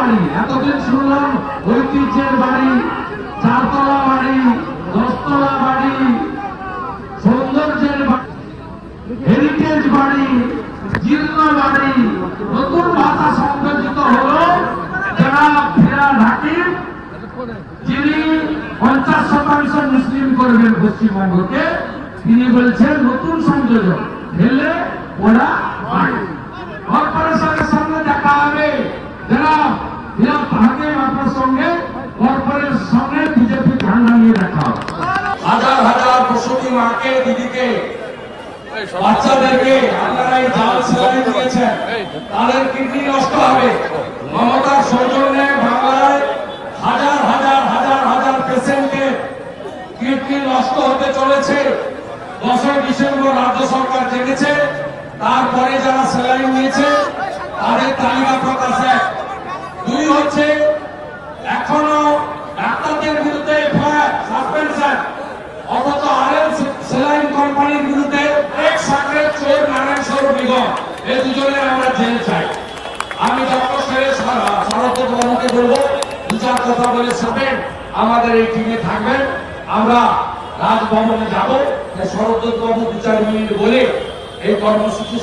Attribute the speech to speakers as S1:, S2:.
S1: বাড়ি, এতদিন শুনলাম ঐতিহ্যের বাড়ি, চারতলা বাড়ি, দশতলা বাড়ি, সৌন্দর্যের বাড়ি, হেরিটেজ বাড়ি, জীর্ণ বাড়ি, নতুন ভাষা সংযোজিত হলো যারা ফেরা ঢাকির, যিনি 50% মুসলিম করবেন পশ্চিমবঙ্গকে, তিনি বলছেন নতুন সংযোজন ফেলে ওরা বাড়ি। কর্পোরেশনের সঙ্গে দেখা হবে, যারা হাকিম আপনার সঙ্গে কর্পোরেশনের সঙ্গে বিজেপি ঝান্ডা নিয়ে দেখা হবে। হাজার হাজার প্রসূতি মাকে, দিদিকে, বাচ্চাদেরকে আপনারা এই জাল সেলাই দিয়েছেন, তাদের কিডনি নষ্ট হবে। মমতার সৌজন্যে বাংলায় হাজার হাজার হাজার হাজার পেশেন্টের কিডনি নষ্ট হতে চলেছে। 10 ডিসেম্বর রাজ্য সরকার জেনেছে, তারপরে যারা সেলাই নিয়েছে তাদের তালিকা প্রকাশে। 2 হচ্ছে এখনো ডাক্তারদের বিরুদ্ধে এফআইআর, সাসপেনশন, অথচ আরএম সেলাইন কোম্পানির বিরুদ্ধে এক সাকরে চোর নারায়ণ স্বরূপ নিগম, এই দুজনের আমরা জেল চাই। আমি ডক্টর শরৎ বাবুকে বলবো 2-4 কথা বলে শোনেন, আমাদের এই টিমে থাকবেন। আমরা রাজভবনে যাব, শরৎ বাবু 2-4 মিনিট বলে এই কর্মসূচি